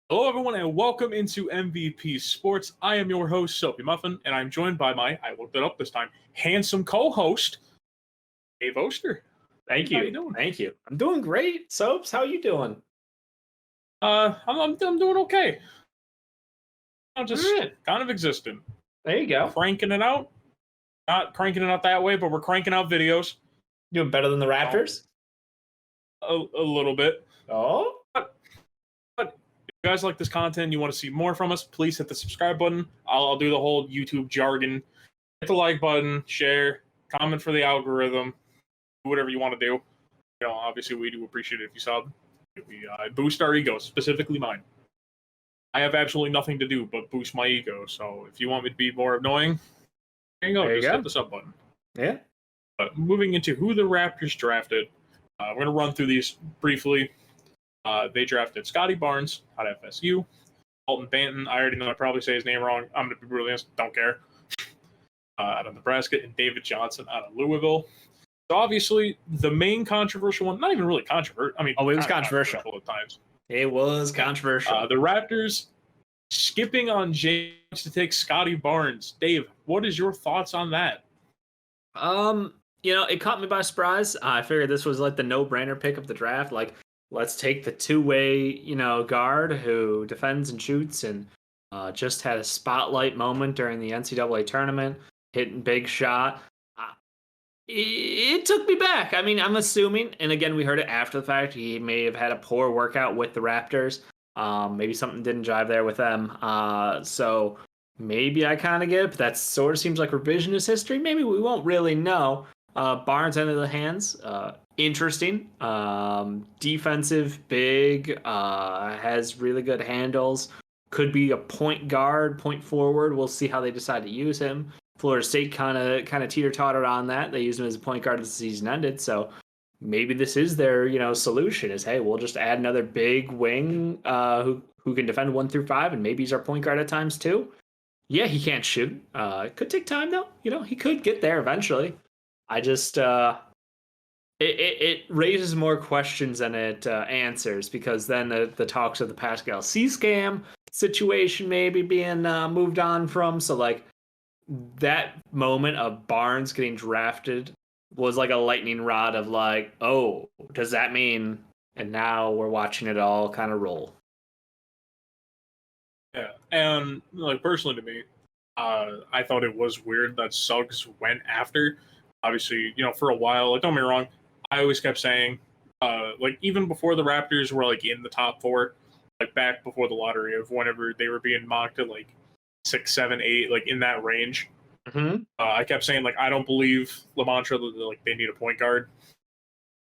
Hello, everyone, and welcome into MVP Sports. I am your host, Soapy Muffin, and I'm joined by I looked it up this time, handsome co-host, Dave Oster. Thank How you. you doing? Thank you. I'm doing great. Soaps, how you doing? I'm doing okay. I'm just All right. kind of existing. There you go. Cranking it out. Not cranking it out that way, but we're cranking out videos. Doing better than the Raptors? A little bit. Oh? But if you guys like this content and you want to see more from us, please hit the subscribe button. I'll do the whole YouTube jargon. Hit the like button, share, comment for the algorithm, do whatever you want to do. Obviously, we do appreciate it if you sub. We boost our ego, specifically mine. I have absolutely nothing to do but boost my ego. So if you want me to be more annoying, there you go. Just hit the sub button. Yeah. But moving into who the Raptors drafted, we're going to run through these briefly. They drafted Scotty Barnes out of FSU, Alton Banton. I already know I probably say his name wrong. I'm going to be brutally honest. Don't care. Out of Nebraska, and David Johnson out of Louisville. So obviously, the main controversial one, not even really controversial. I mean, it was controversial at times. It was controversial. The Raptors skipping on James to take Scotty Barnes. Dave, what is your thoughts on that? It caught me by surprise. I figured this was like the no-brainer pick of the draft. Like, let's take the two-way, guard who defends and shoots and just had a spotlight moment during the NCAA tournament, hitting big shot. It took me back. I mean, I'm assuming, and again, we heard it after the fact, he may have had a poor workout with the Raptors. Maybe something didn't jive there with them. So maybe I kind of get it, but that sort of seems like revisionist history. Maybe we won't really know. Barnes into the hands. Interesting. Defensive, big, has really good handles. Could be a point guard, point forward. We'll see how they decide to use him. Florida State kind of teeter-tottered on that. They used him as a point guard as the season ended, so maybe this is their solution is, hey, we'll just add another big wing who can defend 1 through 5, and maybe he's our point guard at times too. Yeah, he can't shoot. It could take time though. He could get there eventually. I just it raises more questions than it answers, because then the talks of the Pascal C scam situation maybe being moved on from. So like, that moment of Barnes getting drafted was like a lightning rod of like, oh, does that mean? And now we're watching it all kind of roll. Yeah, and like personally to me, I thought it was weird that Suggs went after. Obviously, for a while, like, don't get me wrong, I always kept saying, like, even before the Raptors were like in the top 4, like back before the lottery of whenever they were being mocked at like 6, 7, 8, like in that range. Mm-hmm. I kept saying, like, I don't believe the mantra that like they need a point guard,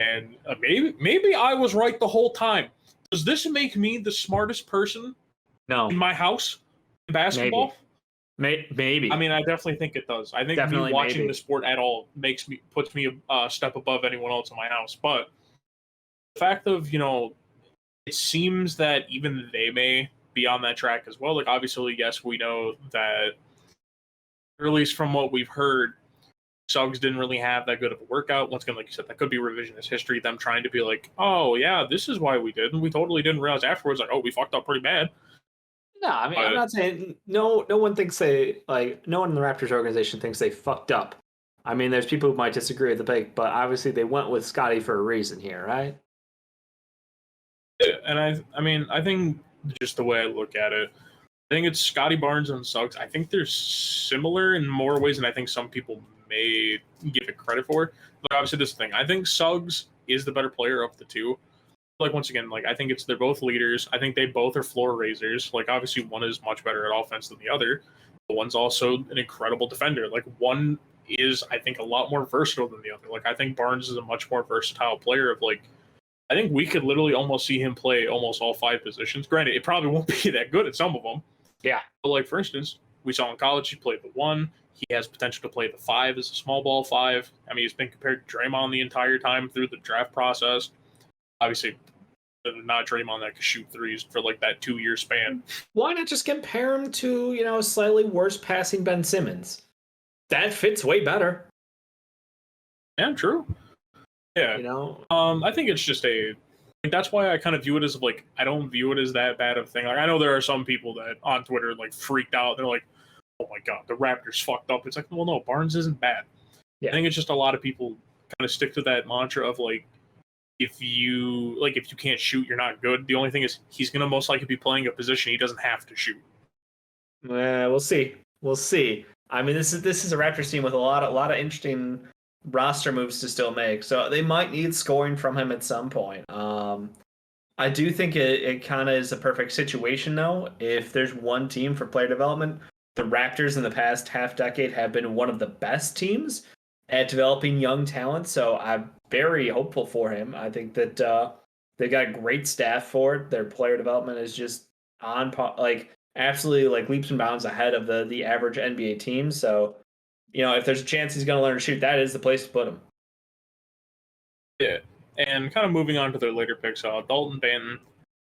and maybe I was right the whole time. Does this make me the smartest person in my house in basketball? Maybe. I mean, I definitely think it does. I think me watching the sport at all puts me a step above anyone else in my house. But the fact of it seems that even they may be on that track as well. Like, obviously, yes, we know that, or at least from what we've heard, Suggs didn't really have that good of a workout. Once again, like you said, that could be revisionist history, them trying to be like, oh, yeah, this is why we did. And we totally didn't realize afterwards, like, oh, we fucked up pretty bad. No, I mean, I'm not saying no one thinks no one in the Raptors organization thinks they fucked up. I mean, there's people who might disagree with the pick, but obviously they went with Scotty for a reason here, right? Yeah, and I think just the way I look at it, I think it's Scotty Barnes and Suggs. I think they're similar in more ways than I think some people may give it credit for. But obviously, this thing, I think Suggs is the better player of the two. Like, once again, like, I think they're both leaders. I think they both are floor raisers. Like, obviously, one is much better at offense than the other, but one's also an incredible defender. Like, one is, I think, a lot more versatile than the other. Like, I think Barnes is a much more versatile player of, like, I think we could literally almost see him play almost all 5 positions. Granted, it probably won't be that good at some of them. Yeah. But, like, for instance, we saw in college he played the 1. He has potential to play the 5 as a small ball 5. I mean, he's been compared to Draymond the entire time through the draft process. Obviously, not Draymond that could shoot threes for like that 2-year span. Why not just compare him to, slightly worse passing Ben Simmons? That fits way better. Yeah, true. Yeah. I think it's just a that's why I kind of view it as like I don't view it as that bad of a thing. Like I know there are some people that on Twitter like freaked out. They're like, "Oh my god, the Raptors fucked up." It's like, well, no, Barnes isn't bad. Yeah. I think it's just a lot of people kind of stick to that mantra of like, if you can't shoot, you're not good. The only thing is he's gonna most likely be playing a position he doesn't have to shoot. We'll see. We'll see. I mean, this is a Raptors team with a lot of interesting roster moves to still make. So they might need scoring from him at some point. I do think it kind of is a perfect situation, though. If there's one team for player development, the Raptors in the past half decade have been one of the best teams at developing young talent. So I'm very hopeful for him. I think that they got a great staff for it. Their player development is just on like absolutely like leaps and bounds ahead of the average NBA team. So, if there's a chance he's going to learn to shoot, that is the place to put him. Yeah. And kind of moving on to their later picks, Dalton Banton.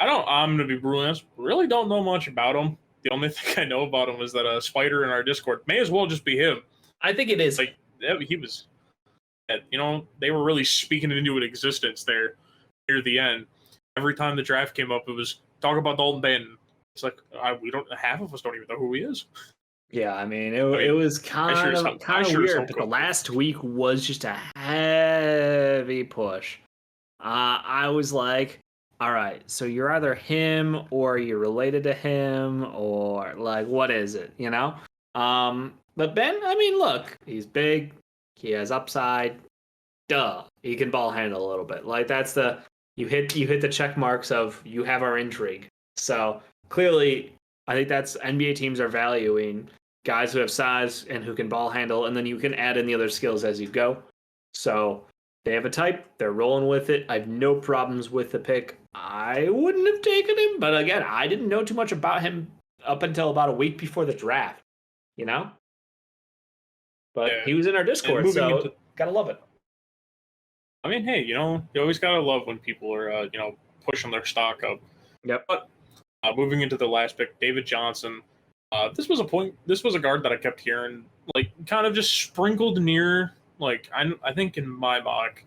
I'm going to be brutally honest, really don't know much about him. The only thing I know about him is that a spider in our Discord may as well just be him. I think it is. Like, he was, they were really speaking it into existence there near the end. Every time the draft came up, it was talk about Dalton Banton. It's like, half of us don't even know who he is. Yeah, I mean, it was kind of weird, but the last week was just a heavy push. I was like, all right, so you're either him or you're related to him or like, what is it, But Ben, I mean, look, he's big, he has upside, duh, he can ball handle a little bit. Like that's you hit the check marks of you have our intrigue. So clearly, I think that's NBA teams are valuing guys who have size and who can ball handle, and then you can add in the other skills as you go. So they have a type. They're rolling with it. I have no problems with the pick. I wouldn't have taken him, but again, I didn't know too much about him up until about a week before the draft, But yeah. He was in our Discord, so gotta love it. I mean, hey, you always gotta love when people are, pushing their stock up. Yep. But moving into the last pick, David Johnson. This was a guard that I kept hearing, like, kind of just sprinkled near, like, I think in my mock.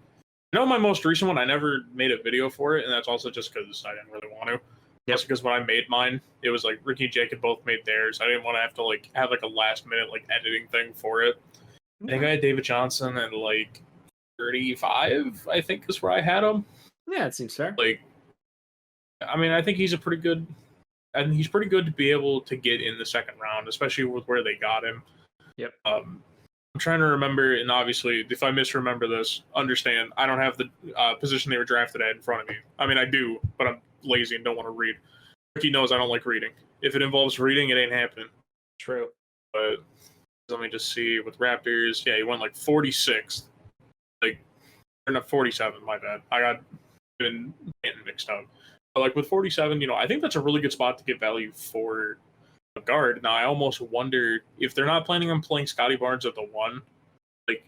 My most recent one, I never made a video for it, and that's also just because I didn't really want to. Yep. Just because when I made mine, it was like Ricky and Jake had both made theirs. I didn't want to have to, like, have, like, a last-minute, like, editing thing for it. I think I had David Johnson at, like, 35, I think is where I had him. Yeah, it seems fair. Like, I mean, I think he's pretty good to be able to get in the second round, especially with where they got him. Yep. I'm trying to remember, and obviously, if I misremember this, understand, I don't have the position they were drafted at in front of me. I mean, I do, but I'm lazy and don't want to read. Ricky knows I don't like reading. If it involves reading, it ain't happening. True. But let me just see, with Raptors, yeah, he went like 46th. Like, or not 47, my bad. I got getting mixed up. But like with 47, I think that's a really good spot to get value for a guard. Now, I almost wonder if they're not planning on playing Scotty Barnes at the 1, like,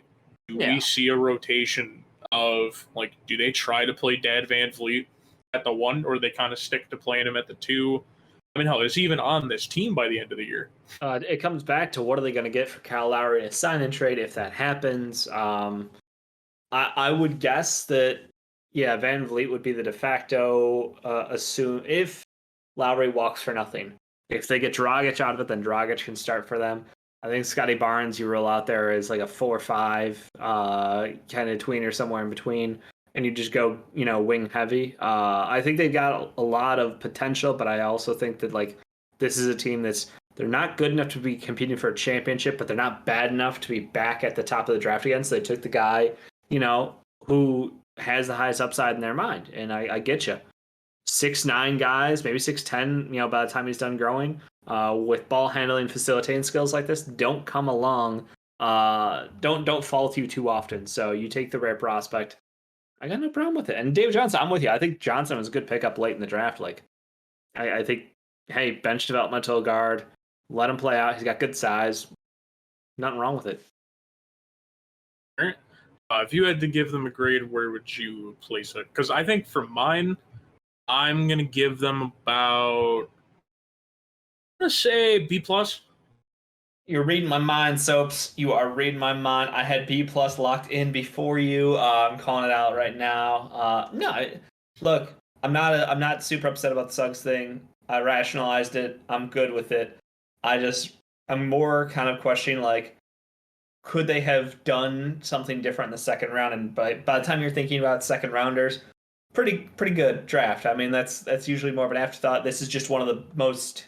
do we see a rotation of, like, do they try to play Dad Van Vliet at the 1, or they kind of stick to playing him at the 2? I mean, hell, is he even on this team by the end of the year? It comes back to what are they going to get for Kyle Lowry in a sign-in trade if that happens. I would guess that, Van Vliet would be the de facto assume if Lowry walks for nothing. If they get Dragic out of it, then Dragic can start for them. I think Scotty Barnes you roll out there as like a 4-5 kind of tweener somewhere in between, and you just go, wing heavy. I think they've got a lot of potential, but I also think that like this is a team they're not good enough to be competing for a championship, but they're not bad enough to be back at the top of the draft again. So they took the guy, who has the highest upside in their mind. And I get you. 6'9" guys, maybe 6'10", by the time he's done growing, with ball handling, facilitating skills like this, don't come along. Don't fall to you too often. So you take the rare prospect. I got no problem with it. And David Johnson, I'm with you. I think Johnson was a good pickup late in the draft. Like, I think, hey, bench developmental guard, let him play out. He's got good size. Nothing wrong with it. All right. If you had to give them a grade, where would you place it? Because I think for mine, I'm going to give them about, I'm going to say B+. You're reading my mind, Soaps. You are reading my mind. I had B+ locked in before you. I'm calling it out right now. Look, I'm not super upset about the Suggs thing. I rationalized it. I'm good with it. I'm more kind of questioning like, could they have done something different in the second round? And by the time you're thinking about second rounders, pretty good draft. I mean, that's usually more of an afterthought. This is just one of the most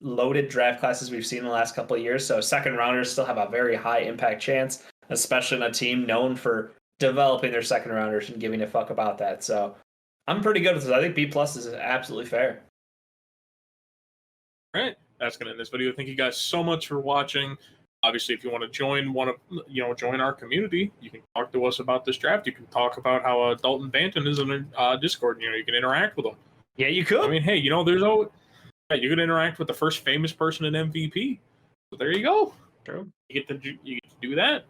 loaded draft classes we've seen in the last couple of years. So second rounders still have a very high impact chance, especially in a team known for developing their second rounders and giving a fuck about that. So I'm pretty good with this. I think B plus is absolutely fair. All right, that's gonna end this video. Thank you guys so much for watching. Obviously, if you want to join our community, you can talk to us about this draft. You can talk about how Dalton Banton is in Discord. You can interact with him. Yeah, you could. I mean, hey, there's always you could interact with the first famous person in MVP. So there you go. True. You get to do that.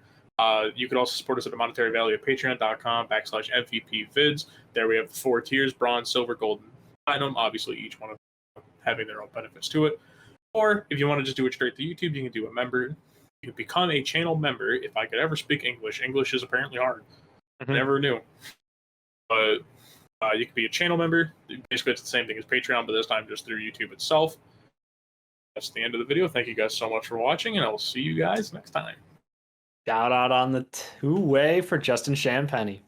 You could also support us at the monetary value at patreon.com/MVP vids. There we have 4 tiers: bronze, silver, gold, and platinum. Obviously, each one of them having their own benefits to it. Or if you want to just do it straight to YouTube, you can do a member. You can become a channel member. If I could ever speak English is apparently hard. Never knew. But you can be a channel member. Basically, it's the same thing as Patreon, but this time just through YouTube itself. That's the end of the video. Thank you guys so much for watching, and I will see you guys next time. Shout out on the two-way for Justin Champagny.